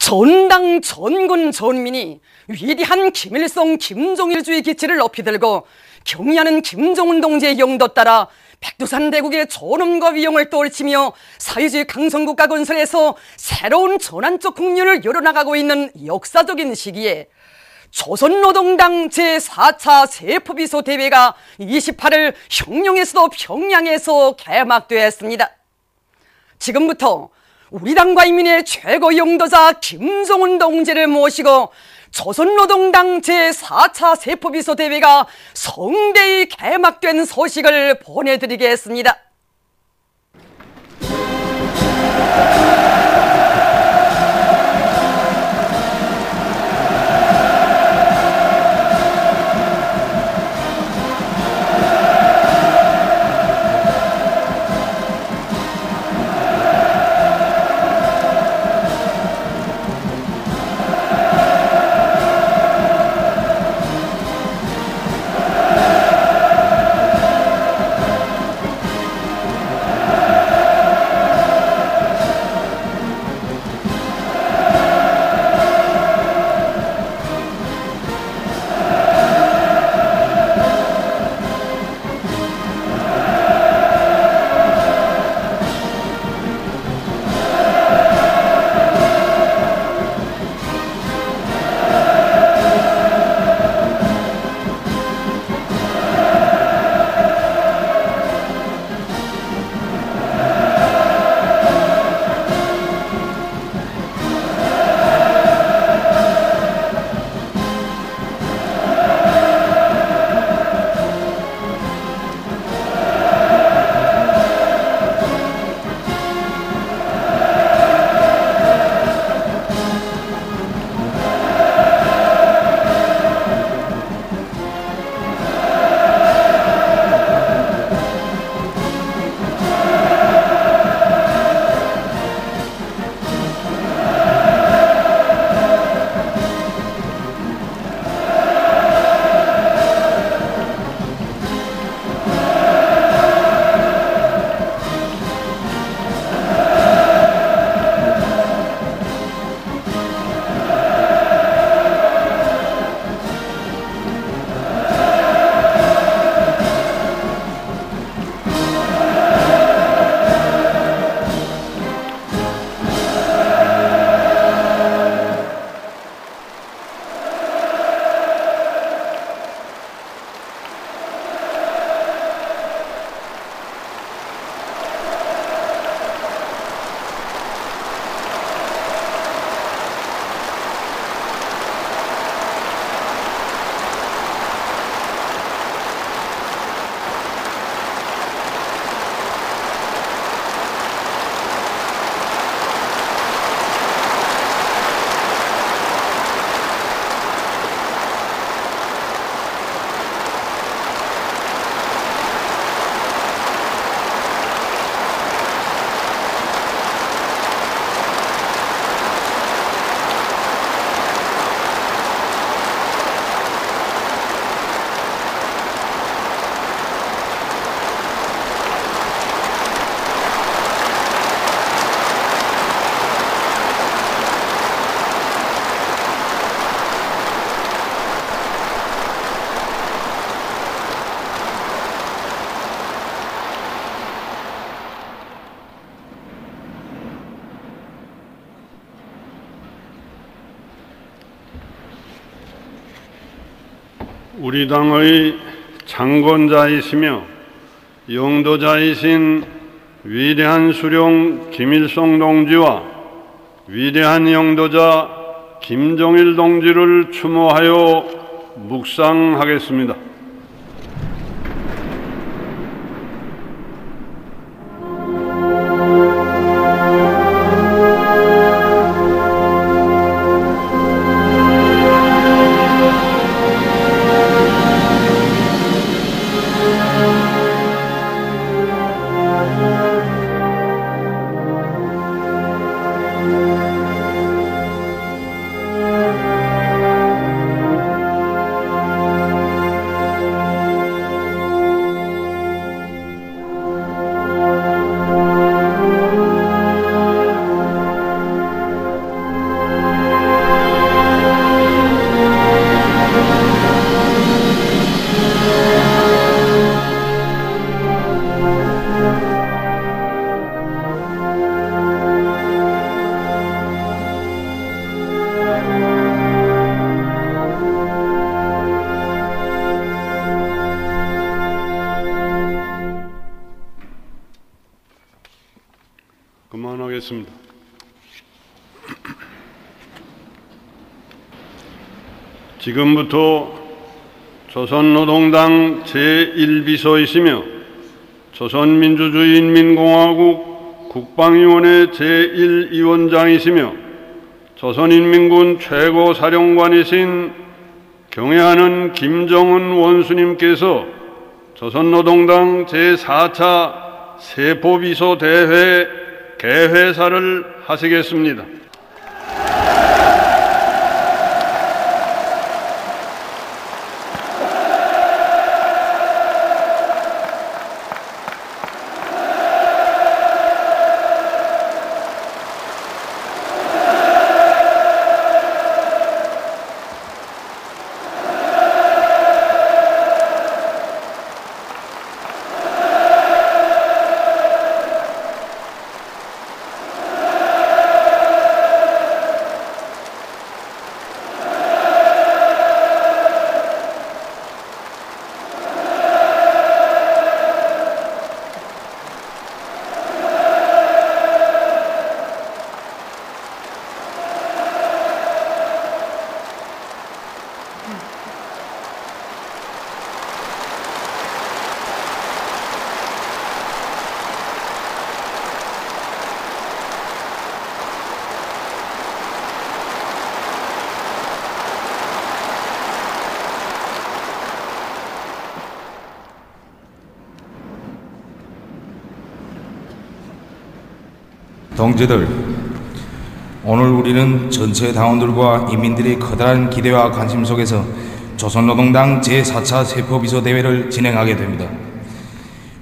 전당 전군 전민이 위대한 김일성 김정일주의 기치를 높이 들고 경의하는 김정은 동지의 영도 따라 백두산 대국의 존엄과 위용을 떨치며 사회주의 강성국가 건설에서 새로운 전환적 국면을 열어나가고 있는 역사적인 시기에 조선노동당 제4차 세포비서 대회가 28일 형령에서도 평양에서 개막되었습니다. 지금부터 우리 당과 인민의 최고 영도자 김정은 동지를 모시고 조선노동당 제4차 세포비서 대회가 성대히 개막된 소식을 보내드리겠습니다. 우리 당의 창건자이시며 영도자이신 위대한 수령 김일성 동지와 위대한 영도자 김정일 동지를 추모하여 묵상하겠습니다. 추모하겠습니다. 지금부터 조선노동당 제1비서이시며 조선민주주의인민공화국 국방위원회 제1위원장이시며 조선인민군 최고사령관이신 경애하는 김정은 원수님께서 조선노동당 제4차 세포비서대회 개회사를 하시겠습니다. 동지들, 오늘 우리는 전체 당원들과 인민들의 커다란 기대와 관심 속에서 조선노동당 제4차 세포비서대회를 진행하게 됩니다.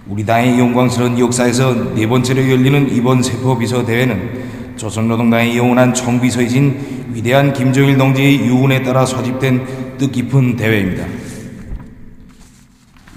우리 당의 영광스러운 역사에서 네 번째로 열리는 이번 세포비서대회는 조선노동당의 영원한 총비서이신 위대한 김정일 동지의 유언에 따라 소집된 뜻깊은 대회입니다.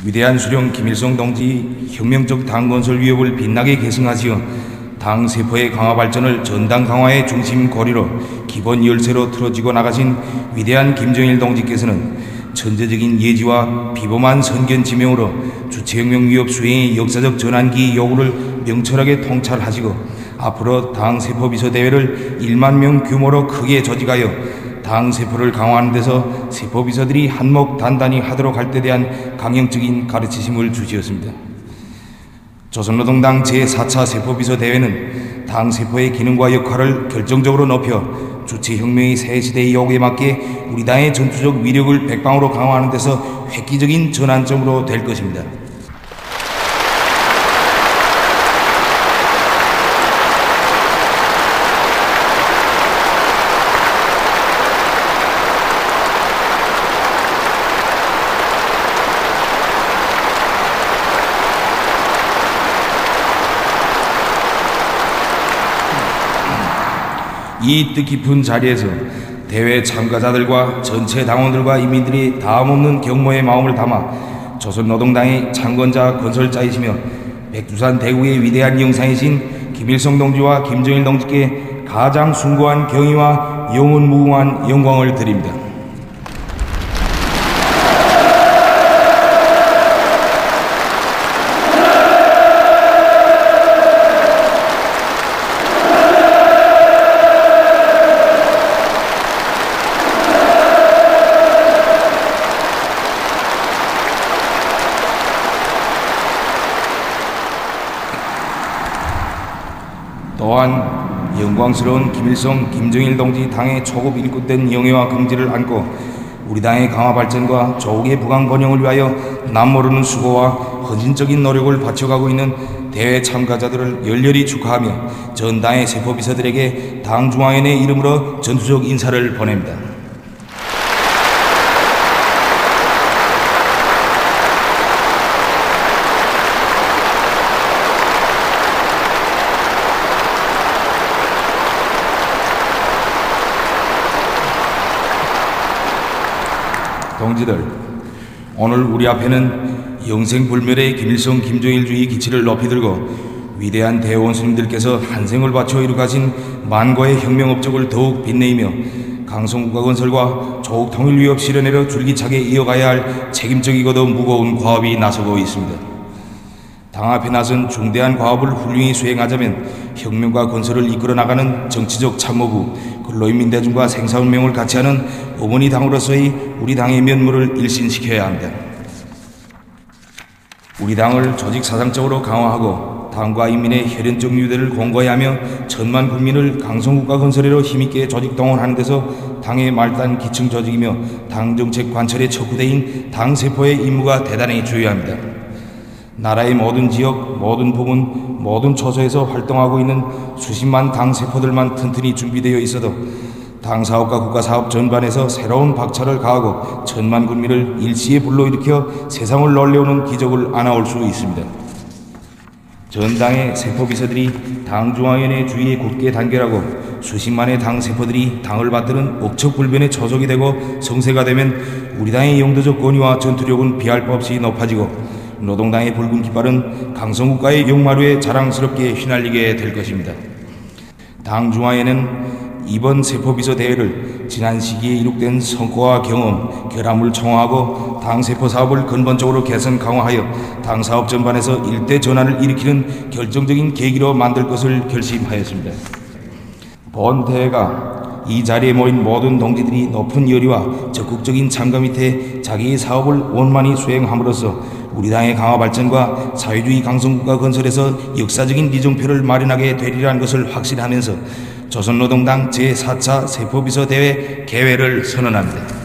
위대한 수령 김일성 동지의 혁명적 당 건설 위협을 빛나게 계승하시어 당 세포의 강화 발전을 전당 강화의 중심 고리로 기본 열쇠로 틀어지고 나가신 위대한 김정일 동지께서는 천재적인 예지와 비범한 선견 지명으로 주체혁명 위협 수행의 역사적 전환기 요구를 명철하게 통찰하시고 앞으로 당 세포 비서대회를 1만 명 규모로 크게 조직하여 당 세포를 강화하는 데서 세포 비서들이 한몫 단단히 하도록 할 때 대한 강형적인 가르치심을 주시었습니다. 조선노동당 제4차 세포비서대회는 당 세포의 기능과 역할을 결정적으로 높여 주체혁명의 새 시대의 요구에 맞게 우리 당의 전투적 위력을 백방으로 강화하는 데서 획기적인 전환점으로 될 것입니다. 이 뜻깊은 자리에서 대회 참가자들과 전체 당원들과 인민들이 다음없는 경모의 마음을 담아 조선노동당의 창건자 건설자이시며 백두산 대국의 위대한 영상이신 김일성 동지와 김정일 동지께 가장 숭고한 경의와 영원무궁한 영광을 드립니다. 또한 영광스러운 김일성, 김정일 동지 당의 초급 일꾼된 영예와 긍지를 안고 우리 당의 강화 발전과 조국의 부강 번영을 위하여 남모르는 수고와 헌신적인 노력을 바쳐가고 있는 대회 참가자들을 열렬히 축하하며 전 당의 세포비서들에게 당 중앙위원회 이름으로 전투적 인사를 보냅니다. 동지들, 오늘 우리 앞에는 영생불멸의 김일성 김정일주의 기치를 높이 들고 위대한 대원수님들께서 한 생을 바쳐 이루가신 만고의 혁명 업적을 더욱 빛내이며 강성국가 건설과 조국 통일 위협 실현으로 줄기차게 이어가야 할 책임적이고도 무거운 과업이 나서고 있습니다. 당 앞에 나선 중대한 과업을 훌륭히 수행하자면 혁명과 건설을 이끌어 나가는 정치적 참모부, 근로인민대중과 생사운명을 같이 하는 어머니 당으로서의 우리 당의 면모를 일신시켜야 합니다. 우리 당을 조직 사상적으로 강화하고 당과 인민의 혈연적 유대를 공고해야 하며 천만 국민을 강성국가 건설회로 힘있게 조직 동원하는 데서 당의 말단 기층 조직이며 당 정책 관철의 척후대인 당 세포의 임무가 대단히 중요합니다. 나라의 모든 지역, 모든 부문, 모든 초소에서 활동하고 있는 수십만 당 세포들만 튼튼히 준비되어 있어도 당 사업과 국가 사업 전반에서 새로운 박차를 가하고 천만 국민을 일시에 불러일으켜 세상을 놀래우는 기적을 안아올 수 있습니다. 전당의 세포비서들이 당 중앙위원회 주위에 굳게 단결하고 수십만의 당 세포들이 당을 받드는 억척불변의 초석이 되고 성세가 되면 우리 당의 영도적 권위와 전투력은 비할 바 없이 높아지고 노동당의 붉은 깃발은 강성국가의 용마루에 자랑스럽게 휘날리게 될 것입니다. 당 중앙회는 이번 세포비서 대회를 지난 시기에 이룩된 성과와 경험, 결함을 총화하고 당 세포 사업을 근본적으로 개선 강화하여 당 사업 전반에서 일대 전환을 일으키는 결정적인 계기로 만들 것을 결심하였습니다. 본 대회가 이 자리에 모인 모든 동지들이 높은 열의와 적극적인 참가 밑에 자기의 사업을 원만히 수행함으로써 우리 당의 강화 발전과 사회주의 강성국가 건설에서 역사적인 리정표를 마련하게 되리라는 것을 확신하면서 조선노동당 제4차 세포비서 대회 개회를 선언합니다.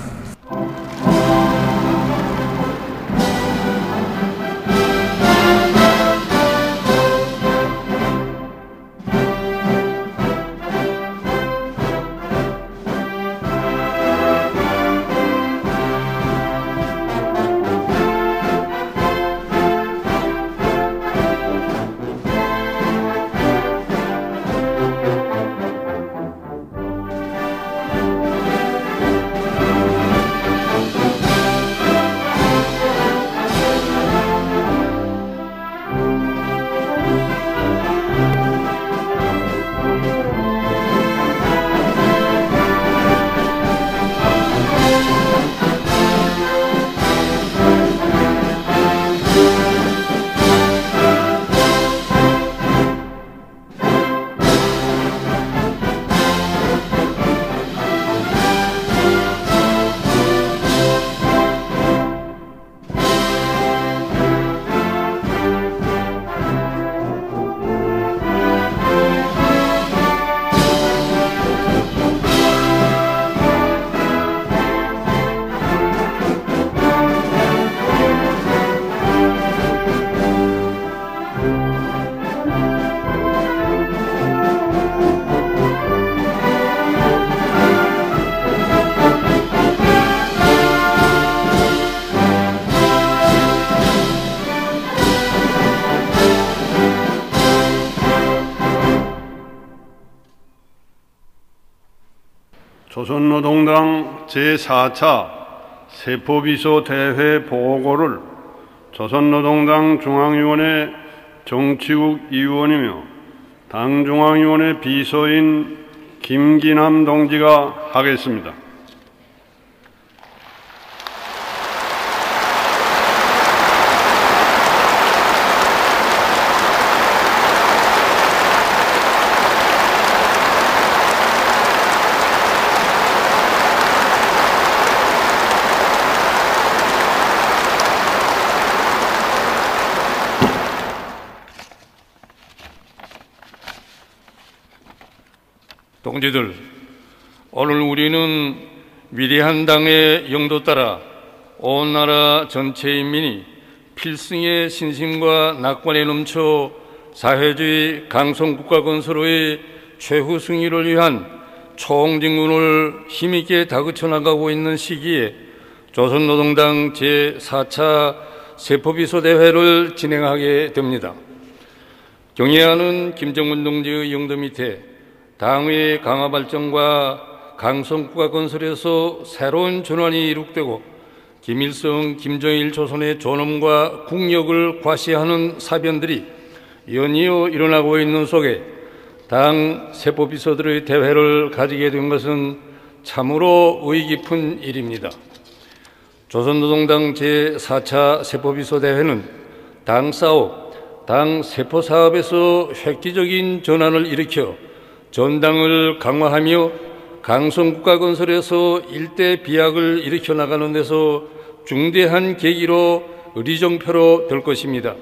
조선노동당 제4차 세포비서 대회 보고를 조선노동당 중앙위원회 정치국 위원이며 당중앙위원회 비서인 김기남 동지가 하겠습니다. 동지들, 오늘 우리는 위대한 당의 영도 따라 온 나라 전체 인민이 필승의 신심과 낙관에 넘쳐 사회주의 강성국가 건설의 최후 승리를 위한 총진군을 힘있게 다그쳐 나가고 있는 시기에 조선노동당 제4차 세포비서 대회를 진행하게 됩니다. 경애하는 김정은 동지의 영도 밑에 당의 강화 발전과 강성국가 건설에서 새로운 전환이 이룩되고 김일성, 김정일 조선의 존엄과 국력을 과시하는 사변들이 연이어 일어나고 있는 속에 당 세포비서들의 대회를 가지게 된 것은 참으로 의의 깊은 일입니다. 조선노동당 제4차 세포비서 대회는 당 사업, 당 세포 사업에서 획기적인 전환을 일으켜 전당을 강화하며 강성국가 건설에서 일대 비약을 일으켜 나가는 데서 중대한 계기로 의리정표로 될 것입니다.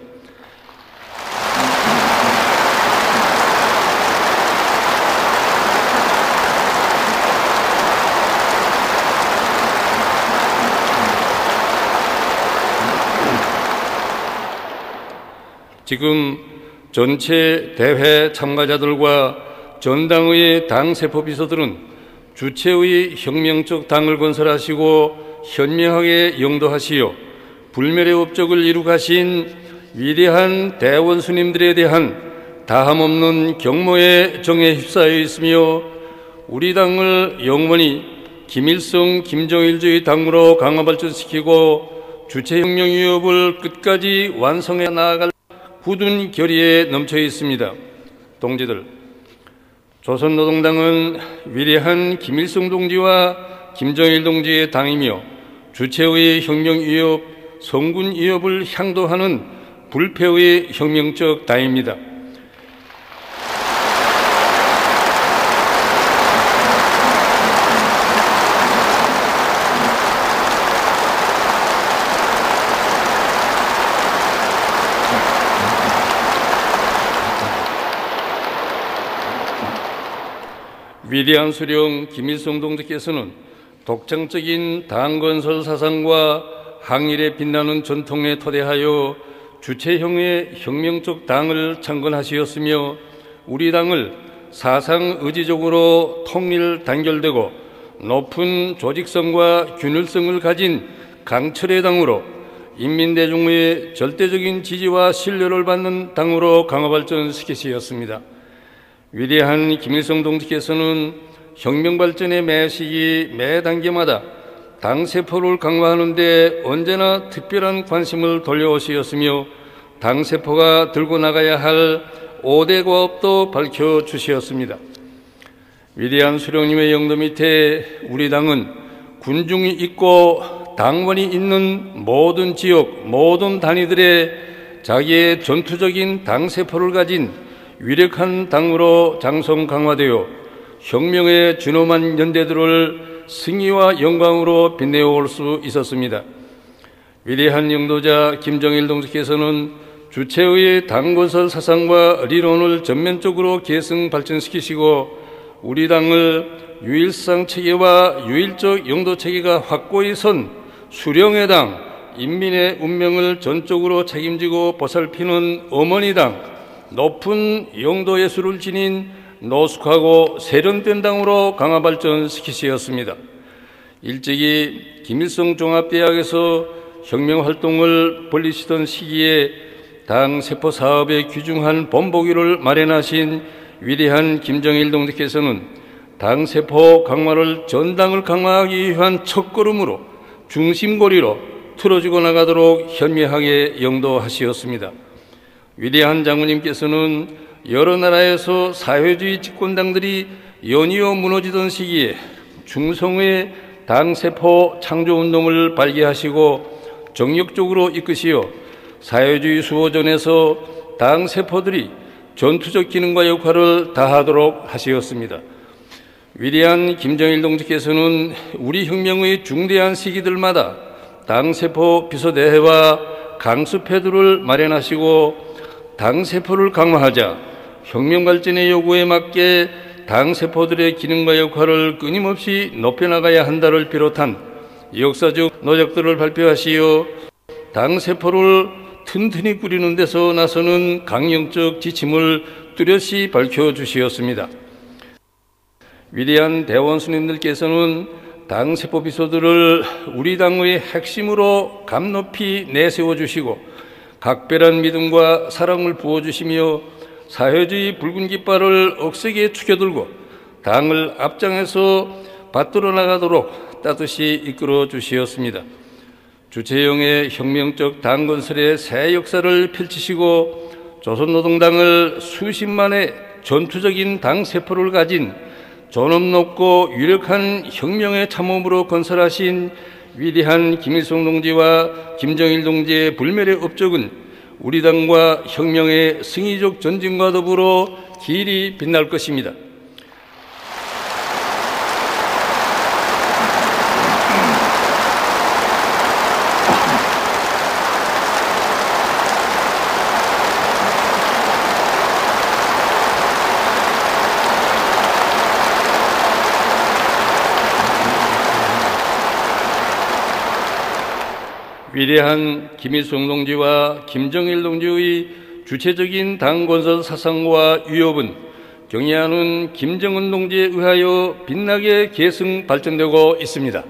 지금 전체 대회 참가자들과 전당의 당세포 비서들은 주체의 혁명적 당을 건설하시고 현명하게 영도하시어 불멸의 업적을 이루가신 위대한 대원수님들에 대한 다함없는 경모의 정에 휩싸여 있으며 우리 당을 영원히 김일성, 김정일주의 당으로 강화 발전시키고 주체혁명 위협을 끝까지 완성해 나아갈 굳은 결의에 넘쳐 있습니다. 동지들, 조선노동당은 위대한 김일성 동지와 김정일 동지의 당이며 주체의 혁명 위협, 성군 위협을 향도하는 불패의 혁명적 당입니다. 위대한 수령 김일성 동지께서는 독창적인 당건설 사상과 항일에 빛나는 전통에 토대하여 주체형의 혁명적 당을 창건하시었으며 우리 당을 사상 의지적으로 통일 단결되고 높은 조직성과 균일성을 가진 강철의 당으로 인민대중의 절대적인 지지와 신뢰를 받는 당으로 강화 발전시키셨습니다. 위대한 김일성 동지께서는 혁명 발전의 매 시기, 매 단계마다 당세포를 강화하는 데 언제나 특별한 관심을 돌려오시었으며 당세포가 들고 나가야 할 5대 과업도 밝혀주시었습니다. 위대한 수령님의 영도 밑에 우리 당은 군중이 있고 당원이 있는 모든 지역, 모든 단위들의 자기의 전투적인 당세포를 가진 위력한 당으로 장성 강화되어 혁명의 준엄한 연대들을 승리와 영광으로 빛내올 수 있었습니다. 위대한 영도자 김정일 동지께서는 주체의 당건설 사상과理論을 전면적으로 계승 발전시키시고 우리 당을 유일상 체계와 유일적 영도 체계가 확고히 선 수령의 당, 인민의 운명을 전적으로 책임지고 보살피는 어머니 당, 높은 영도 예술을 지닌 노숙하고 세련된 당으로 강화 발전시키셨습니다. 일찍이 김일성 종합대학에서 혁명활동을 벌이시던 시기에 당 세포 사업에 귀중한 본보기를 마련하신 위대한 김정일 동지께서는 당 세포 강화를 전당을 강화하기 위한 첫걸음으로 중심고리로 틀어지고 나가도록 현명하게 영도하시었습니다. 위대한 장군님께서는 여러 나라에서 사회주의 집권당들이 연이어 무너지던 시기에 중성의 당세포 창조운동을 발기하시고 정력적으로 이끄시어 사회주의 수호전에서 당세포들이 전투적 기능과 역할을 다하도록 하시었습니다. 위대한 김정일 동지께서는 우리 혁명의 중대한 시기들마다 당세포 비서대회와 강습회들을 마련하시고 당세포를 강화하자 혁명 발전의 요구에 맞게 당세포들의 기능과 역할을 끊임없이 높여나가야 한다를 비롯한 역사적 노력들을 발표하시어 당세포를 튼튼히 꾸리는 데서 나서는 강령적 지침을 뚜렷이 밝혀주시었습니다. 위대한 대원수님들께서는 당세포 비서들을 우리 당의 핵심으로 감높이 내세워주시고 각별한 믿음과 사랑을 부어주시며 사회주의 붉은 깃발을 억세게 축여들고 당을 앞장에서 받들어 나가도록 따뜻이 이끌어 주시었습니다. 주체형의 혁명적 당건설의 새 역사를 펼치시고 조선노동당을 수십만의 전투적인 당세포를 가진 존엄 높고 유력한 혁명의 참모으로 건설하신 위대한 김일성 동지와 김정일 동지의 불멸의 업적은 우리 당과 혁명의 승리적 전진과 더불어 길이 빛날 것입니다. 위대한 김일성 동지와 김정일 동지의 주체적인 당 건설 사상과 위협은 경애하는 김정은 동지에 의하여 빛나게 계승 발전되고 있습니다.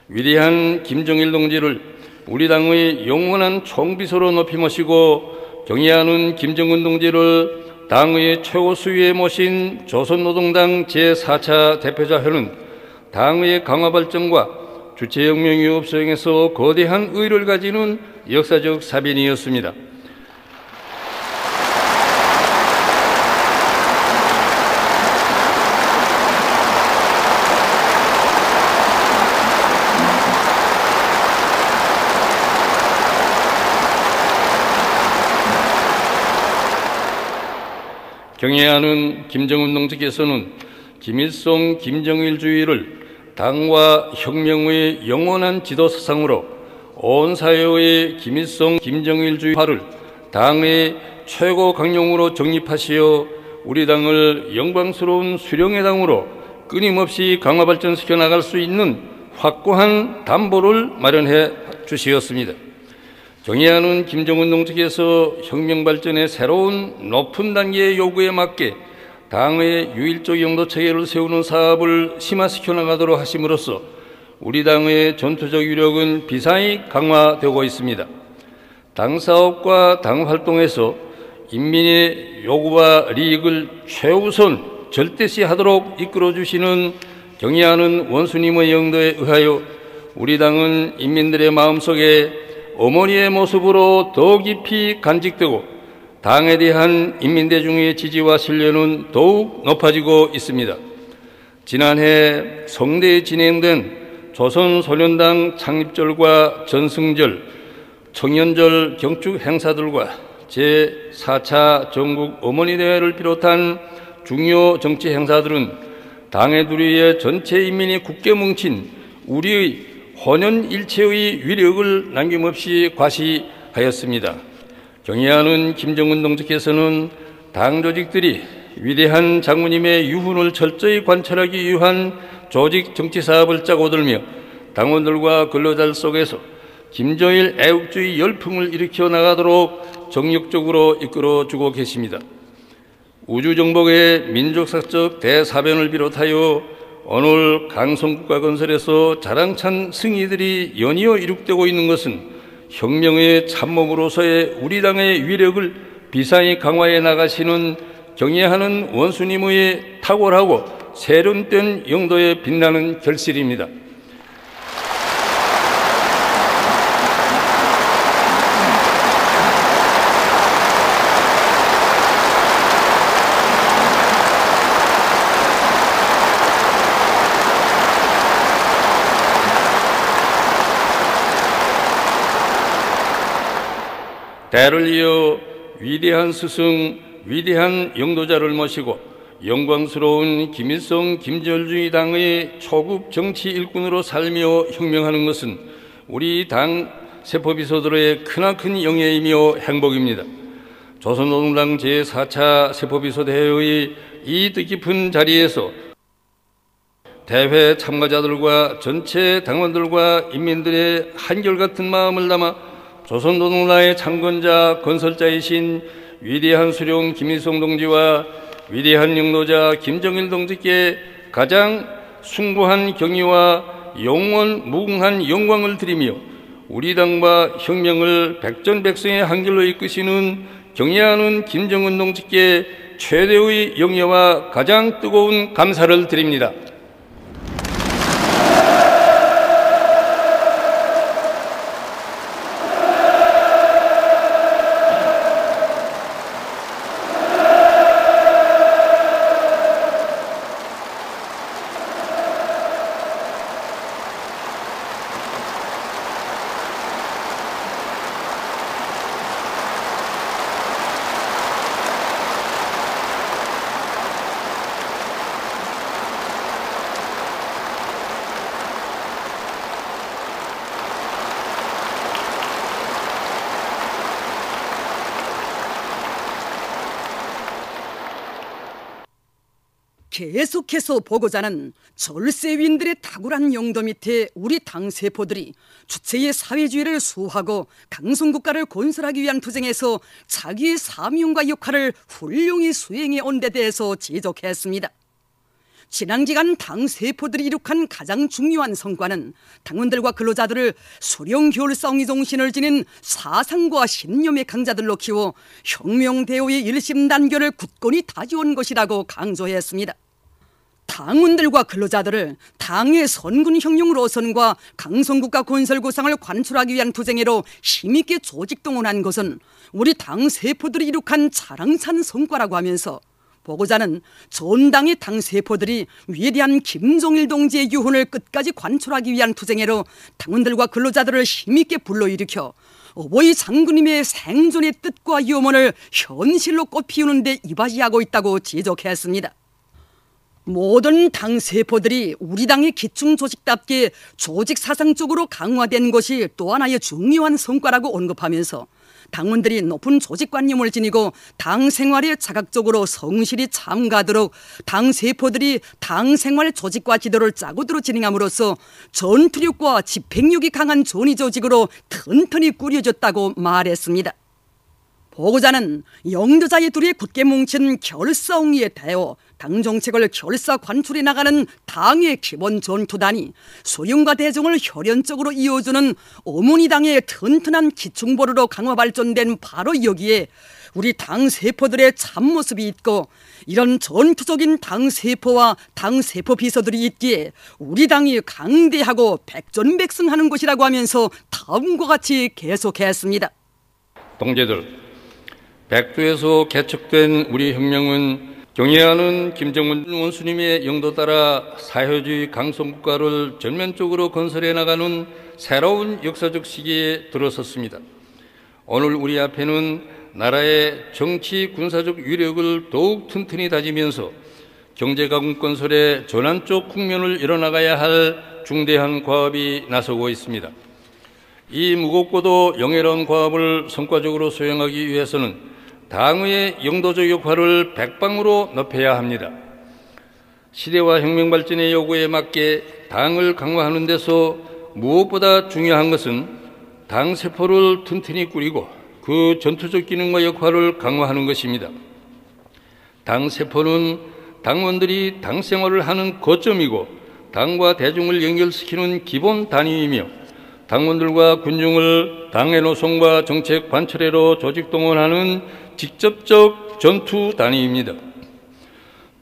위대한 김정일 동지를 우리 당의 영원한 총비서로 높이 모시고 경애하는 김정은 동지를 당의 최고 수위에 모신 조선노동당 제4차 대표자회는 당의 강화 발전과 주체혁명 수행에서 거대한 의의를 가지는 역사적 사변이었습니다. 경애하는 김정은 동지께서는 김일성 김정일주의를 당과 혁명의 영원한 지도 사상으로 온 사회의 김일성 김정일주의화를 당의 최고 강령으로 정립하시어 우리 당을 영광스러운 수령의 당으로 끊임없이 강화 발전시켜 나갈 수 있는 확고한 담보를 마련해 주시었습니다. 경애하는 김정은 동지께서 혁명 발전의 새로운 높은 단계의 요구에 맞게 당의 유일적 영도 체계를 세우는 사업을 심화시켜 나가도록 하심으로써 우리 당의 전투적 위력은 비상히 강화되고 있습니다. 당 사업과 당 활동에서 인민의 요구와利益을 최우선 절대시하도록 이끌어주시는 경애하는 원수님의 영도에 의하여 우리 당은 인민들의 마음속에 어머니의 모습으로 더 깊이 간직되고 당에 대한 인민대중의 지지와 신뢰는 더욱 높아지고 있습니다. 지난해 성대에 진행된 조선소련당 창립절과 전승절, 청년절 경축 행사들과 제4차 전국 어머니대회를 비롯한 중요 정치 행사들은 당의 두리에 전체 인민이 굳게 뭉친 우리의 혼연일체의 위력을 남김없이 과시하였습니다. 경애하는 김정은 동지께서는 당 조직들이 위대한 장모님의 유훈을 철저히 관찰하기 위한 조직 정치사업을 짜고 들며 당원들과 근로자들 속에서 김정일 애국주의 열풍을 일으켜 나가도록 정력적으로 이끌어주고 계십니다. 우주정복의 민족사적 대사변을 비롯하여 오늘 강성국가 건설에서 자랑찬 승리들이 연이어 이룩되고 있는 것은 혁명의 참모으로서의 우리 당의 위력을 비상히 강화해 나가시는 경애하는 원수님의 탁월하고 세련된 영도에 빛나는 결실입니다. 대를 이어 위대한 스승, 위대한 영도자를 모시고 영광스러운 김일성 김정일주의 당의 초급 정치 일꾼으로 살며 혁명하는 것은 우리 당 세포비서들의 크나큰 영예이며 행복입니다. 조선노동당 제4차 세포비서 대회의 이 뜻깊은 자리에서 대회 참가자들과 전체 당원들과 인민들의 한결같은 마음을 담아 조선노동당의 창건자 건설자이신 위대한 수령 김일성 동지와 위대한 영도자 김정일 동지께 가장 숭고한 경의와 영원 무궁한 영광을 드리며 우리 당과 혁명을 백전백승의 한길로 이끄시는 경애하는 김정은 동지께 최대의 영예와 가장 뜨거운 감사를 드립니다. 계속해서 보고자 하는 절세위인들의 탁월한 영도 밑에 우리 당 세포들이 주체의 사회주의를 수호하고 강성국가를 건설하기 위한 투쟁에서 자기의 사명과 역할을 훌륭히 수행해 온 데 대해서 지적했습니다. 지난 기간 당 세포들이 이룩한 가장 중요한 성과는 당원들과 근로자들을 수령결사의 정신을 지닌 사상과 신념의 강자들로 키워 혁명대오의 일심단결을 굳건히 다져온 것이라고 강조했습니다. 당원들과 근로자들을 당의 선군혁명으로선과 강성국가 건설 구상을 관철하기 위한 투쟁으로 힘있게 조직동원한 것은 우리 당 세포들이 이룩한 자랑스러운 성과라고 하면서 보고자는 전당의 당 세포들이 위대한 김종일 동지의 유훈을 끝까지 관철하기 위한 투쟁으로 당원들과 근로자들을 힘있게 불러일으켜 어버이 장군님의 생존의 뜻과 유언을 현실로 꽃피우는 데 이바지하고 있다고 지적했습니다. 모든 당 세포들이 우리 당의 기충 조직답게 조직 사상적으로 강화된 것이 또 하나의 중요한 성과라고 언급하면서 당원들이 높은 조직관념을 지니고 당 생활에 자각적으로 성실히 참가하도록 당 세포들이 당 생활 조직과 지도를 짜고들어 진행함으로써 전투력과 집행력이 강한 전위 조직으로 튼튼히 꾸려졌다고 말했습니다. 보고자는 영도자의 둘이 굳게 뭉친 결사옹위에 대어 당 정책을 결사 관출해 나가는 당의 기본 전투단이 소령과 대정을 혈연적으로 이어주는 어머니 당의 튼튼한 기충보루로 강화 발전된 바로 여기에 우리 당 세포들의 참모습이 있고 이런 전투적인 당 세포와 당 세포 비서들이 있기에 우리 당이 강대하고 백전백승하는 것이라고 하면서 다음과 같이 계속했습니다. 동지들, 백두에서 개척된 우리 혁명은 경애하는 김정은 원수님의 영도 따라 사회주의 강성국가를 전면적으로 건설해 나가는 새로운 역사적 시기에 들어섰습니다. 오늘 우리 앞에는 나라의 정치 군사적 위력을 더욱 튼튼히 다지면서 경제가국 건설의 전환적 국면을 이뤄나가야 할 중대한 과업이 나서고 있습니다. 이 무겁고도 영예로운 과업을 성과적으로 수행하기 위해서는 당의 영도적 역할을 백방으로 높여야 합니다. 시대와 혁명 발전의 요구에 맞게 당을 강화하는 데서 무엇보다 중요한 것은 당 세포를 튼튼히 꾸리고 그 전투적 기능과 역할을 강화하는 것입니다. 당 세포는 당원들이 당 생활을 하는 거점이고 당과 대중을 연결시키는 기본 단위이며 당원들과 군중을 당의 노선과 정책 관철회로 조직 동원하는 직접적 전투 단위입니다.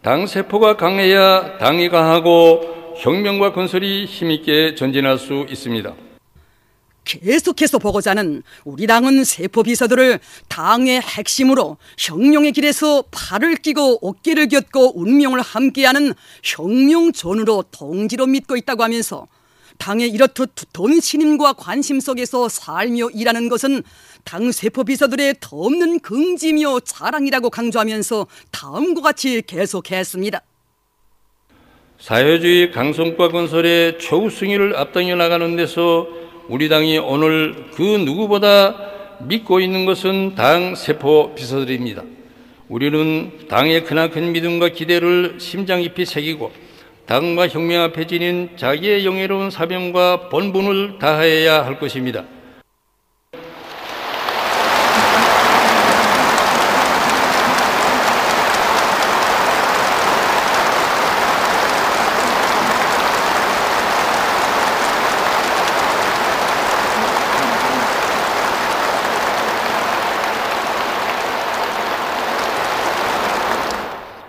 당 세포가 강해야 당이 강하고 혁명과 건설이 힘있게 전진할 수 있습니다. 계속해서 보고자는 우리 당은 세포 비서들을 당의 핵심으로 혁명의 길에서 팔을 끼고 어깨를 곁고 운명을 함께하는 혁명전으로 동지로 믿고 있다고 하면서 당의 이렇듯 두터운 신임과 관심 속에서 살며 일하는 것은 당 세포 비서들의 더없는 긍지며 자랑이라고 강조하면서 다음과 같이 계속했습니다. 사회주의 강성과 건설의 최우승위를 앞당겨 나가는 데서 우리 당이 오늘 그 누구보다 믿고 있는 것은 당 세포 비서들입니다. 우리는 당의 크나큰 믿음과 기대를 심장 깊이 새기고 당과 혁명 앞에 지닌 자기의 영예로운 사명과 본분을 다해야 할 것입니다.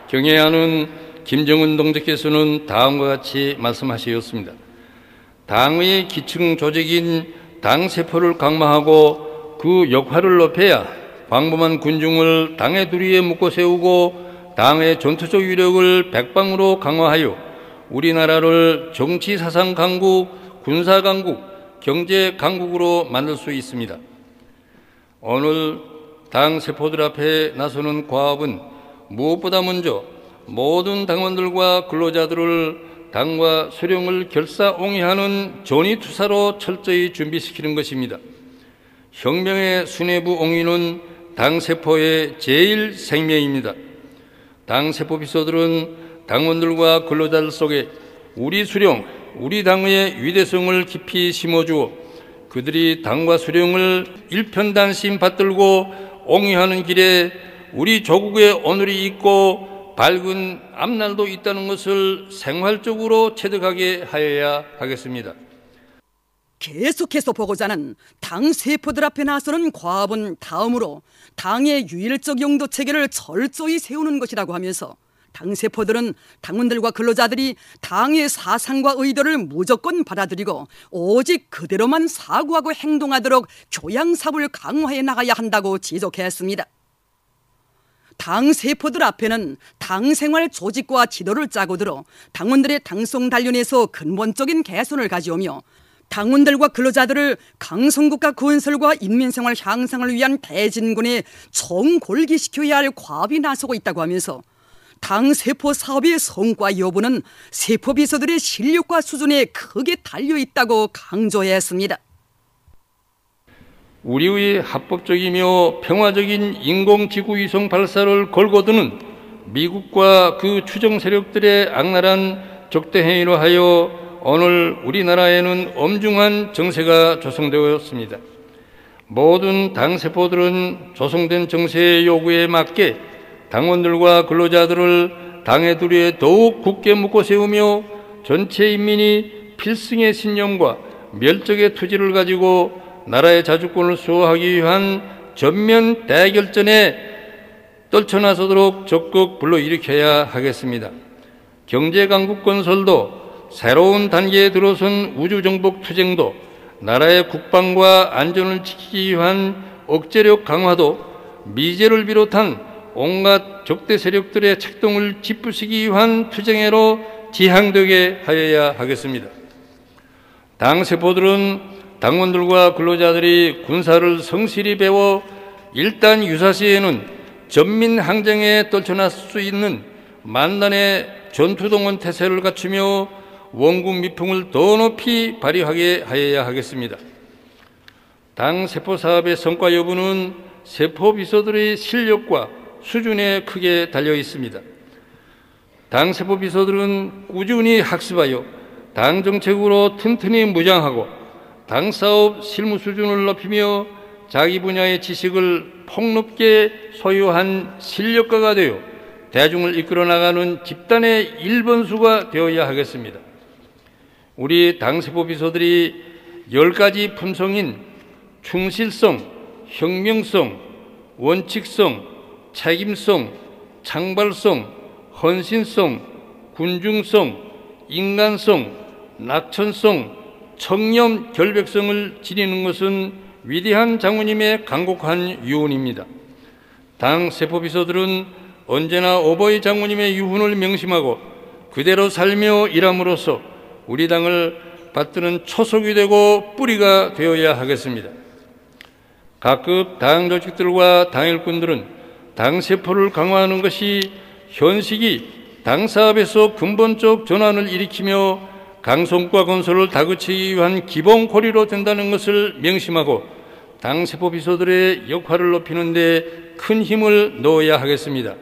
경애하는 김정은 동지께서는 다음과 같이 말씀하셨습니다. 당의 기층 조직인 당 세포를 강화하고 그 역할을 높여야 광범한 군중을 당의 두리에 묶어 세우고 당의 전투적 위력을 백방으로 강화하여 우리나라를 정치 사상 강국, 군사 강국, 경제 강국으로 만들 수 있습니다. 오늘 당 세포들 앞에 나서는 과업은 무엇보다 먼저 모든 당원들과 근로자들을 당과 수령을 결사옹위하는 전위투사로 철저히 준비시키는 것입니다. 혁명의 수뇌부 옹위는 당세포의 제일 생명입니다. 당세포 비서들은 당원들과 근로자들 속에 우리 수령, 우리 당의 위대성을 깊이 심어주어 그들이 당과 수령을 일편단심 받들고 옹이하는 길에 우리 조국의 오늘이 있고 밝은 앞날도 있다는 것을 생활적으로 체득하게 하여야 하겠습니다. 계속해서 보고자는 당 세포들 앞에 나서는 과업은 다음으로 당의 유일적 용도 체계를 철저히 세우는 것이라고 하면서 당 세포들은 당원들과 근로자들이 당의 사상과 의도를 무조건 받아들이고 오직 그대로만 사고하고 행동하도록 교양사업을 강화해 나가야 한다고 지적했습니다. 당 세포들 앞에는 당 생활 조직과 지도를 짜고 들어 당원들의 당송 단련에서 근본적인 개선을 가져오며 당원들과 근로자들을 강성국가 건설과 인민생활 향상을 위한 대진군에 총골기시켜야 할 과업이 나서고 있다고 하면서 당 세포 사업의 성과 여부는 세포 비서들의 실력과 수준에 크게 달려있다고 강조했습니다. 우리의 합법적이며 평화적인 인공지구 위성 발사를 걸고드는 미국과 그 추정 세력들의 악랄한 적대 행위로 하여 오늘 우리나라에는 엄중한 정세가 조성되었습니다. 모든 당 세포들은 조성된 정세의 요구에 맞게 당원들과 근로자들을 당의 두리에 더욱 굳게 묶어 세우며 전체 인민이 필승의 신념과 멸적의 투지를 가지고 나라의 자주권을 수호하기 위한 전면 대결전에 떨쳐나서도록 적극 불러일으켜야 하겠습니다. 경제강국 건설도 새로운 단계에 들어선 우주정복 투쟁도 나라의 국방과 안전을 지키기 위한 억제력 강화도 미제를 비롯한 온갖 적대 세력들의 책동을 짚부시기 위한 투쟁으로 지향되게 하여야 하겠습니다. 당 세포들은 당원들과 근로자들이 군사를 성실히 배워 일단 유사시에는 전민 항쟁에 떨쳐났을 수 있는 만단의 전투동원 태세를 갖추며 원국 미풍을 더 높이 발휘하게 하여야 하겠습니다. 당 세포 사업의 성과 여부는 세포 비서들의 실력과 수준에 크게 달려 있습니다. 당 세포 비서들은 꾸준히 학습하여 당 정책으로 튼튼히 무장하고 당 사업 실무 수준을 높이며 자기 분야의 지식을 폭넓게 소유한 실력가가 되어 대중을 이끌어 나가는 집단의 1번수가 되어야 하겠습니다. 우리 당세포 비서들이 10가지 품성인 충실성, 혁명성, 원칙성, 책임성, 창발성, 헌신성, 군중성, 인간성, 낙천성, 청렴, 결백성을 지니는 것은 위대한 장모님의 간곡한 유언입니다. 당 세포비서들은 언제나 어버이 장모님의 유훈을 명심하고 그대로 살며 일함으로써 우리 당을 받드는 초석이 되고 뿌리가 되어야 하겠습니다. 각급 당 조직들과 당 일꾼들은 당 세포를 강화하는 것이 현 시기 당 사업에서 근본적 전환을 일으키며 강성과 건설을 다그치기 위한 기본 고리로 된다는 것을 명심하고 당 세포 비서들의 역할을 높이는 데 큰 힘을 넣어야 하겠습니다.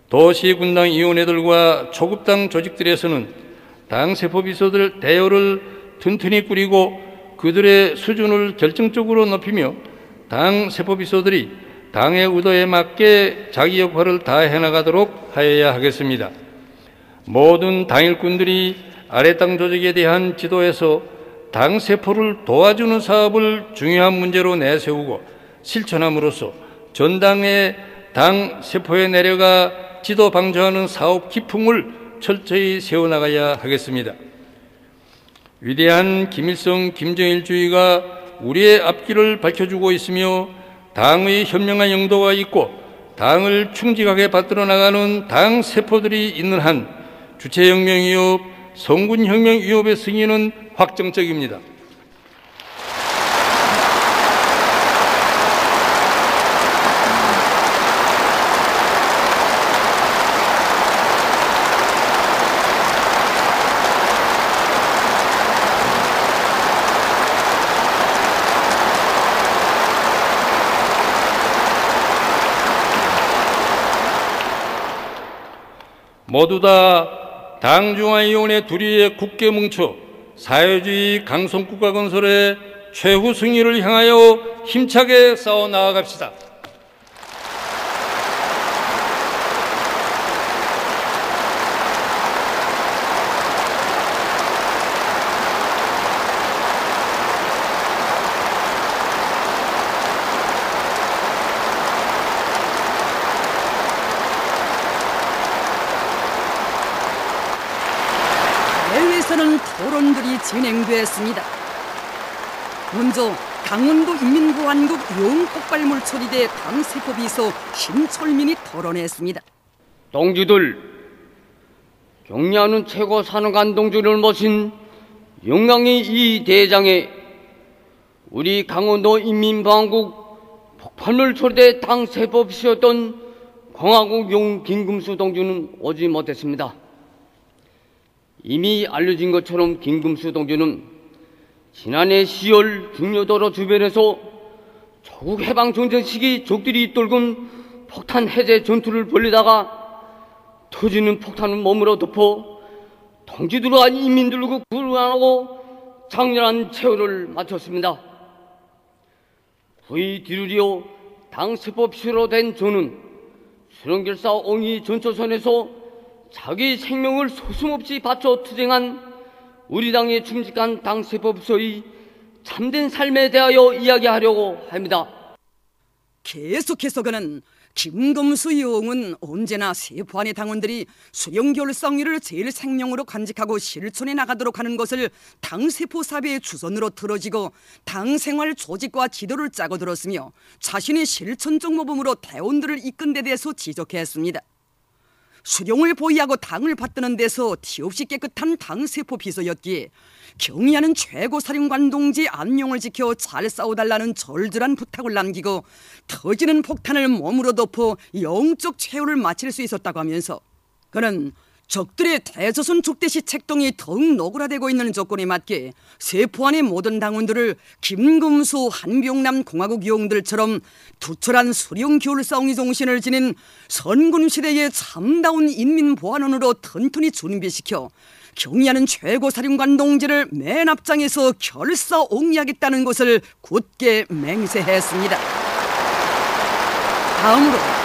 도시군당위원회들과 초급당 조직들에서는 당 세포 비서들 대여를 튼튼히 꾸리고 그들의 수준을 결정적으로 높이며 당 세포 비서들이 당의 의도에 맞게 자기 역할을 다해 나가도록 하여야 하겠습니다. 모든 당일꾼들이 아래당 조직에 대한 지도에서 당 세포를 도와주는 사업을 중요한 문제로 내세우고 실천함으로써 전당의 당 세포에 내려가 지도 방조하는 사업 기풍을 철저히 세워나가야 하겠습니다. 위대한 김일성, 김정일주의가 우리의 앞길을 밝혀주고 있으며 당의 현명한 영도가 있고 당을 충직하게 받들어 나가는 당 세포들이 있는 한 주체혁명 위협, 성군혁명 위협의 승인은 확정적입니다. 모두 다 당중앙위원회 둘이에 굳게 뭉쳐 사회주의 강성국가 건설의 최후 승리를 향하여 힘차게 싸워 나아갑시다. 대회에서는 토론들이 진행됐습니다. 먼저 강원도 인민보안국 용폭발물 처리대 당세포비서 신철민이 토론했습니다. 동지들, 경리하는 최고 산업관 동지를 모신 영광의 이 대장에 우리 강원도 인민보안국 폭발물 처리대 당세포비서였던 광화국 용 김금수 동지는 오지 못했습니다. 이미 알려진 것처럼 김금수 동지는 지난해 10월 중요도로 주변에서 조국 해방 전쟁 시기 적들이 이끌군 폭탄 해제 전투를 벌리다가 터지는 폭탄을 몸으로 덮어 동지들과 인민들과 구분하고 장렬한 최후를 마쳤습니다. 그의 뒤를 이어 당세포비서로 된 저는 수령결사 옹이 전초선에서 자기 생명을 소슴없이 바쳐 투쟁한 우리 당의 충직한 당세포비서의 참된 삶에 대하여 이야기하려고 합니다. 계속해서 그는 김금수 의원은 언제나 세포안의 당원들이 수령결상위를 제일 생명으로 간직하고 실천해 나가도록 하는 것을 당세포 사배의 주선으로 들어지고 당생활 조직과 지도를 짜고 들었으며 자신의 실천적 모범으로 대원들을 이끈 데 대해서 지적했습니다. 수령을 보위하고 당을 받드는 데서 티없이 깨끗한 당세포 비서였기에 경의하는 최고사령관 동지 안녕을 지켜 잘 싸워달라는 절절한 부탁을 남기고 터지는 폭탄을 몸으로 덮어 영적 최후를 마칠 수 있었다고 하면서 그는 적들의 대조선 족대시 책동이 더욱 노골화되고 있는 조건에 맞게 세포안의 모든 당원들을 김금수, 한병남 공화국 영웅들처럼 투철한 수령결사옹의 정신을 지닌 선군시대의 참다운 인민보안원으로 튼튼히 준비시켜 경의하는 최고사령관 동지를 맨 앞장에서 결사옹이하겠다는 것을 굳게 맹세했습니다. 다음으로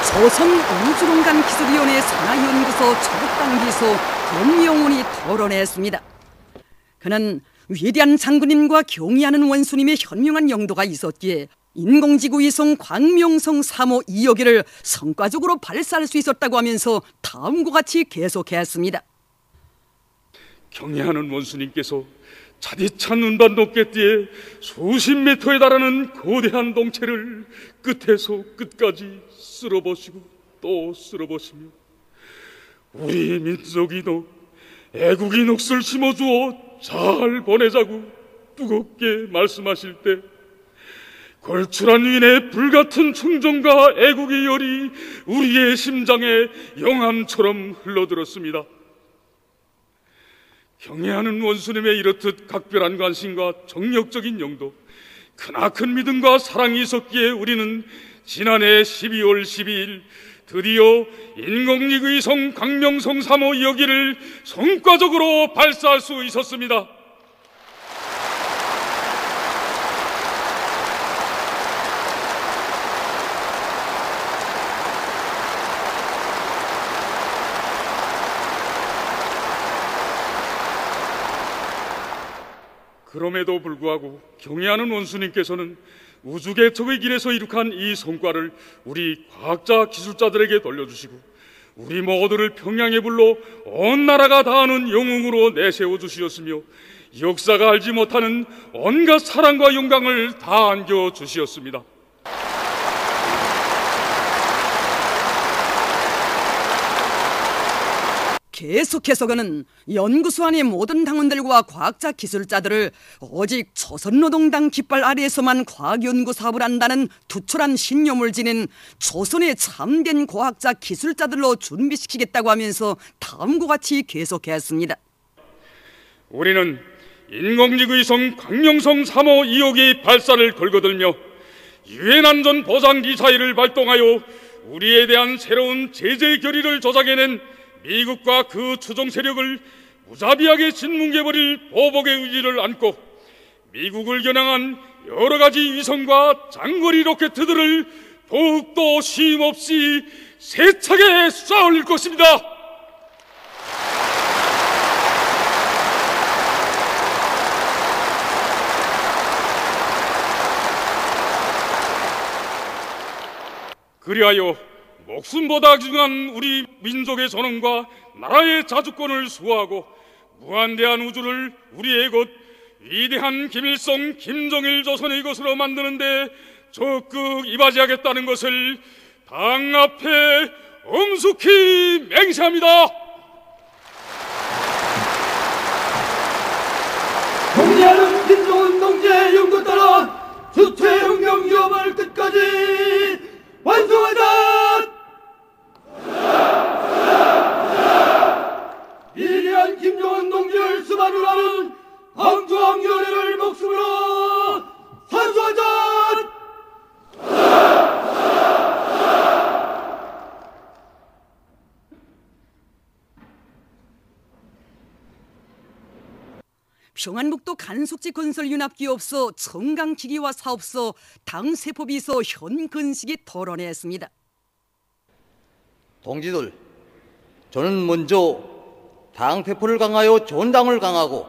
조선우주공간기술위원회 산하연구소 조국당비서 권영훈이 토론했습니다. 그는 위대한 장군님과 경의하는 원수님의 현명한 영도가 있었기에 인공지구 위성 광명성 3호 2호기를 성과적으로 발사할 수 있었다고 하면서 다음과 같이 계속했습니다. 경애하는 원수님께서 차디찬 운반 높게띠에 수십 미터에 달하는 거대한 동체를 끝에서 끝까지 쓸어보시고 또 쓸어보시며 우리 민족이 애국의 녹슬 심어주어 잘 보내자고 뜨겁게 말씀하실 때 걸출한 위인의 불같은 충정과 애국의 열이 우리의 심장에 영암처럼 흘러들었습니다. 경애하는 원수님의 이렇듯 각별한 관심과 정력적인 영도, 크나큰 믿음과 사랑이 있었기에 우리는 지난해 12월 12일 드디어 인공지구위성 광명성 3호 2호기를 성과적으로 발사할 수 있었습니다. 그럼에도 불구하고 경애하는 원수님께서는 우주개척의 길에서 이룩한 이 성과를 우리 과학자, 기술자들에게 돌려주시고 우리 모두를 평양에 불러 온 나라가 다 아는 영웅으로 내세워 주시었으며 역사가 알지 못하는 온갖 사랑과 영광을 다 안겨주시었습니다. 계속해서 그는 연구소 안의 모든 당원들과 과학자 기술자들을 오직 조선노동당 깃발 아래에서만 과학연구 사업을 한다는 투철한 신념을 지닌 조선의 참된 과학자 기술자들로 준비시키겠다고 하면서 다음과 같이 계속했습니다. 우리는 인공지구위성 광명성 3호 2호기 발사를 걸거들며 유엔 안전 보장 미사일을 발동하여 우리에 대한 새로운 제재 결의를 조작해낸 미국과 그 추종 세력을 무자비하게 짓뭉개버릴 보복의 의지를 안고 미국을 겨냥한 여러 가지 위성과 장거리 로켓들을 더욱더 쉼없이 세차게 쏘아 올릴 것입니다. 그리하여 목숨보다 귀중한 우리 민족의 전원과 나라의 자주권을 수호하고 무한대한 우주를 우리의 것 위대한 김일성, 김정일 조선의 것으로 만드는데 적극 이바지하겠다는 것을 당 앞에 엄숙히 맹세합니다. 동의하는 김정은 동지의 용도 따라 주체혁명 위협을 끝까지 완성하자! 위대한 김정은 동지를 수반으로 하는 당중앙위원회를 목숨으로 산수하자! 평안북도 간속지 건설윤합기업소 청강기기화 사업소 당세포비서 현근식이 토론했습니다. 동지들, 저는 먼저 당세포를 강하여 전당을 강하고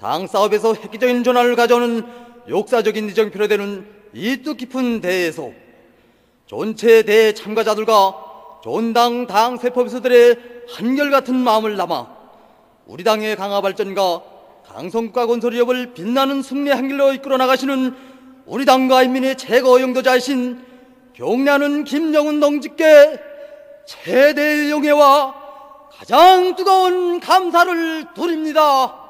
당 사업에서 획기적인 전환을 가져오는 역사적인 이정표로 되는 이 뜻깊은 대회에서 전체 대회 참가자들과 전당 당세포비서들의 한결같은 마음을 담아 우리 당의 강화 발전과 강성국가 건설 위협을 빛나는 승리의 한길로 이끌어 나가시는 우리 당과 인민의 최고 영도자이신 경례하는 김정은 동지께 최대의 영예와 가장 뜨거운 감사를 드립니다.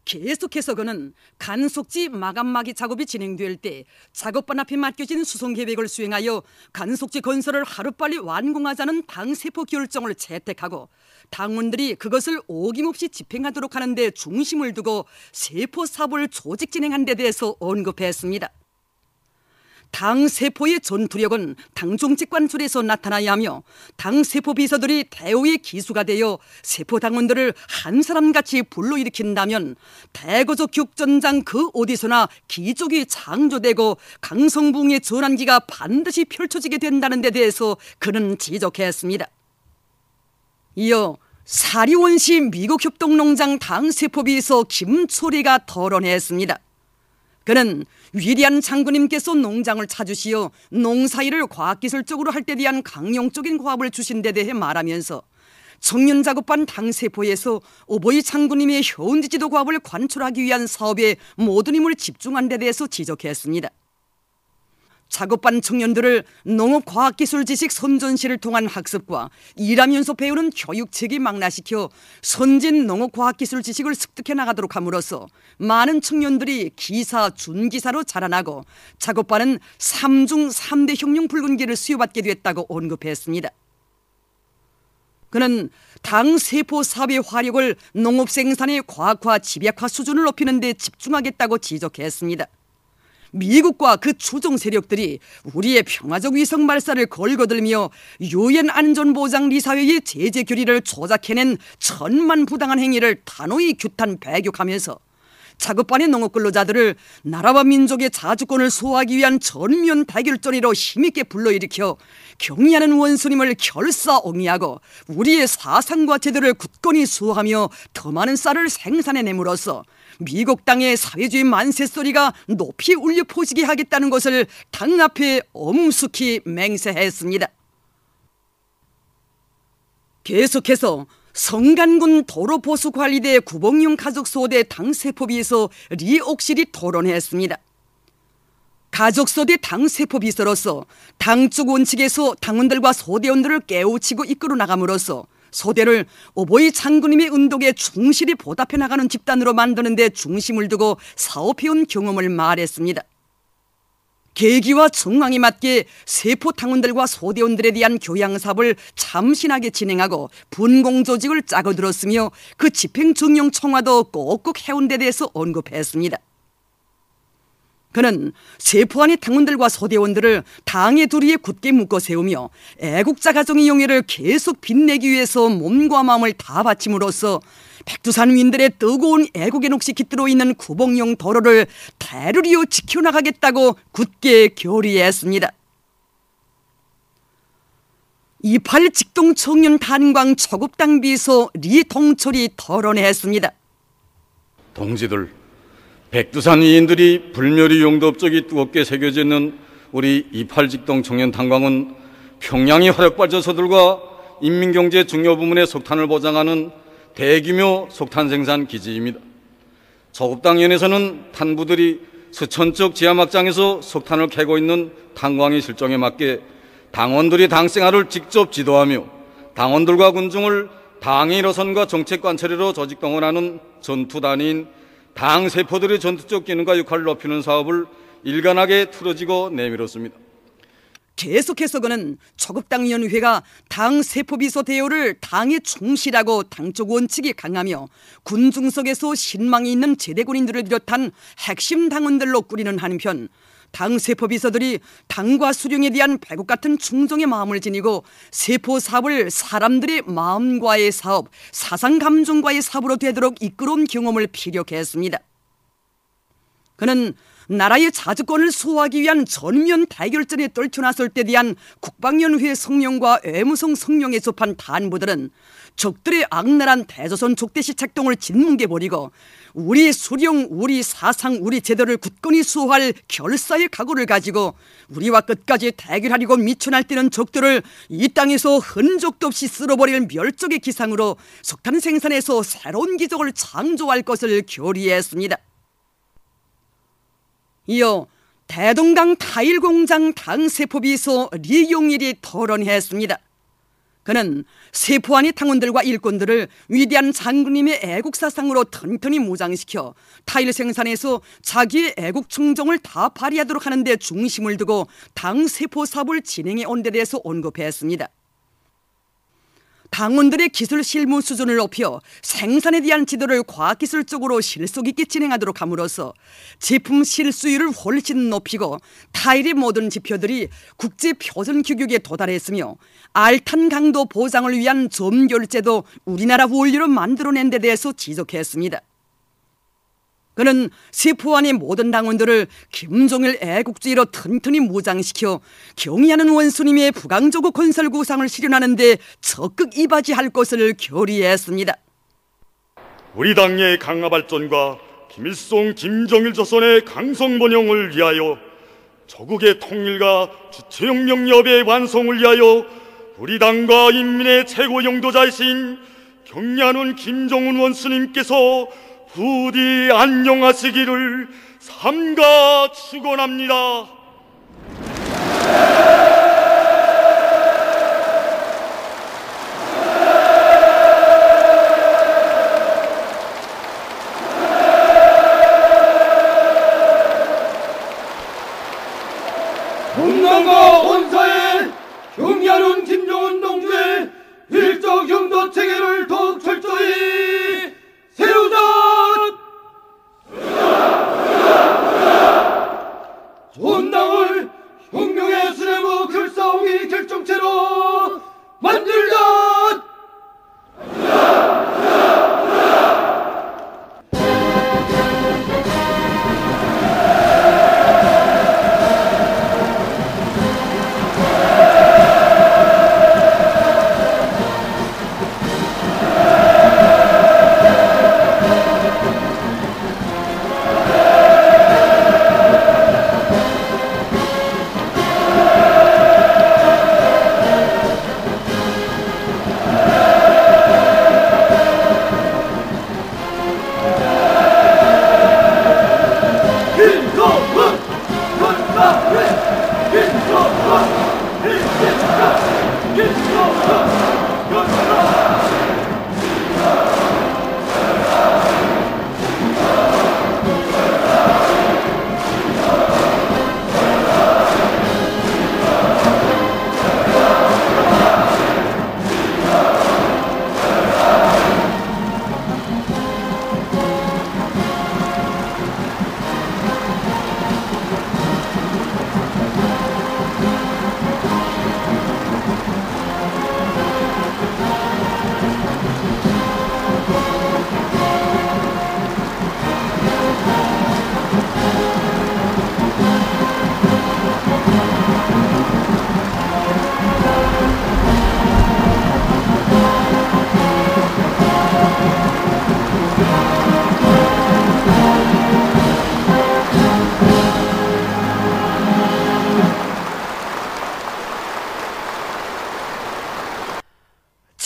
계속해서 그는 간속지 마감막이 작업이 진행될 때 작업반 앞에 맡겨진 수송 계획을 수행하여 간속지 건설을 하루빨리 완공하자는 당세포 결정을 채택하고 당원들이 그것을 어김없이 집행하도록 하는 데 중심을 두고 세포 사업을 조직 진행한 데 대해서 언급했습니다. 당세포의 전투력은 당정직관술에서 나타나야 하며 당세포 비서들이 대우의 기수가 되어 세포 당원들을 한 사람같이 불러일으킨다면 대거적 격전장 그 어디서나 기적이 창조되고 강성붕의 전환기가 반드시 펼쳐지게 된다는 데 대해서 그는 지적했습니다. 이어 사리원시 미국협동농장 당세포 비서 김초리가 토론했습니다. 그는 위대한 장군님께서 농장을 찾으시어 농사일을 과학기술적으로 할 때 대한 강령적인 과업을 주신 데 대해 말하면서 청년작업반 당세포에서 오보이 장군님의 현지지도 과업을 관철하기 위한 사업에 모든 힘을 집중한 데 대해서 지적했습니다. 작업반 청년들을 농업과학기술 지식 선전시를 통한 학습과 일하면서 배우는 교육책이 망라시켜 선진 농업과학기술 지식을 습득해 나가도록 함으로써 많은 청년들이 기사, 준기사로 자라나고 작업반은 3중 3대 혁명 붉은기를 수여받게 됐다고 언급했습니다. 그는 당 세포 사업의 화력을 농업 생산의 과학화, 집약화 수준을 높이는 데 집중하겠다고 지적했습니다. 미국과 그 추종 세력들이 우리의 평화적 위성 발사를 걸거들며 유엔 안전보장리사회의 제재 결의를 조작해낸 천만부당한 행위를 단호히 규탄 배격하면서 작업반의 농업 근로자들을 나라와 민족의 자주권을 수호하기 위한 전면 대결전으로 힘있게 불러일으켜 경의하는 원수님을 결사옹이하고 우리의 사상과 제도를 굳건히 수호하며 더 많은 쌀을 생산해냄으로써 미국 땅의 사회주의 만세 소리가 높이 울려 퍼지게 하겠다는 것을 당 앞에 엄숙히 맹세했습니다. 계속해서 성간군 도로보수관리대 구봉용 가족소대 당세포비서 리옥실이 토론했습니다. 가족소대 당세포비서로서 당쪽 원칙에서 당원들과 소대원들을 깨우치고 이끌어 나감으로써 소대를 오보이 장군님의 은덕에 충실히 보답해 나가는 집단으로 만드는 데 중심을 두고 사업해온 경험을 말했습니다. 계기와 정황에 맞게 세포 당원들과 소대원들에 대한 교양 사업을 참신하게 진행하고 분공 조직을 짜고들었으며 그 집행 정령 청화도 꼭꼭 해온 데 대해서 언급했습니다. 그는 세포 안의 당원들과 소대원들을 당의 도리에 굳게 묶어 세우며 애국자 가정의 영예를 계속 빛내기 위해서 몸과 마음을 다 바침으로써 백두산 위인들의 뜨거운 애국의 녹시 깃들어 있는 구봉령 도로를 대를 이어 지켜나가겠다고 굳게 결의했습니다. 28 직동 청년 단광 초급당 비서 리동철이 토론했습니다. 동지들, 백두산 위인들이 불멸의 용도 업적이 뜨겁게 새겨져 있는 우리 28 직동 청년 탄광은 평양의 화력발전소들과 인민경제 중요 부문의 석탄을 보장하는 대규모 석탄 생산 기지입니다. 초급당위원회에서는 탄부들이 수천척 지하막장에서 석탄을 캐고 있는 탄광의 실정에 맞게 당원들이 당 생활을 직접 지도하며 당원들과 군중을 당의 일호선과 정책 관철회로 조직 동원하는 전투단인 당 세포들의 전투적 기능과 역할을 높이는 사업을 일관하게 틀어지고 내밀었습니다. 계속해서 그는 초급당위원회가 당 세포비서 대우를 당에 충실하고 당적 원칙이 강하며 군중석에서 신망이 있는 제대군인들을 비롯한 핵심 당원들로 꾸리는 한편 당 세포비서들이 당과 수령에 대한 배국 같은 충정의 마음을 지니고 세포 사업을 사람들의 마음과의 사업, 사상 감정과의 사업으로 되도록 이끌어온 경험을 피력했습니다. 그는 나라의 자주권을 수호하기 위한 전면 대결전에 떨쳐났을 때 대한 국방연회의 성명과 외무성 성명에 접한 단부들은 적들의 악랄한 대조선 족대시 책동을 짓뭉개버리고 우리 수령, 우리 사상, 우리 제도를 굳건히 수호할 결사의 각오를 가지고 우리와 끝까지 대결하려고 미쳐날 때는 적들을 이 땅에서 흔적도 없이 쓸어버릴 멸종의 기상으로 석탄 생산에서 새로운 기적을 창조할 것을 결의했습니다. 이어 대동강 타일공장 당세포비서 리용일이 토론했습니다. 그는 세포 안의 당원들과 일꾼들을 위대한 장군님의 애국사상으로 튼튼히 무장시켜 타일 생산에서 자기의 애국 충정을 다 발휘하도록 하는 데 중심을 두고 당세포 사업을 진행해 온 데 대해서 언급했습니다. 당원들의 기술 실무 수준을 높여 생산에 대한 지도를 과학기술적으로 실속 있게 진행하도록 함으로써 제품 실수율을 훨씬 높이고 타일의 모든 지표들이 국제 표준 규격에 도달했으며 알탄 강도 보장을 위한 점결제도 우리나라 원료로 만들어낸 데 대해서 지적했습니다. 그는 세포 안의 모든 당원들을 김종일 애국주의로 튼튼히 무장시켜 경의하는 원수님의 부강조국 건설 구상을 실현하는 데 적극 이바지할 것을 결의했습니다. 우리 당의 강화 발전과 김일성, 김정일 조선의 강성 번영을 위하여 조국의 통일과 주체혁명협의 완성을 위하여 우리 당과 인민의 최고 영도자이신 경의하는 김정은 원수님께서 부디 안녕하시기를 삼가 축원합니다. 동남과 원사에 경의하는 김정은 동지의 일적 영도 체계를 더욱 철저히 세우자! 전당을 혁명의 수레로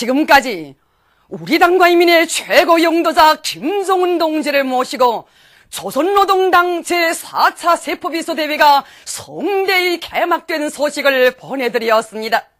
지금까지 우리 당과 인민의 최고 영도자 김정은 동지를 모시고 조선노동당 제4차 세포비서대회가 성대히 개막된 소식을 보내드렸습니다.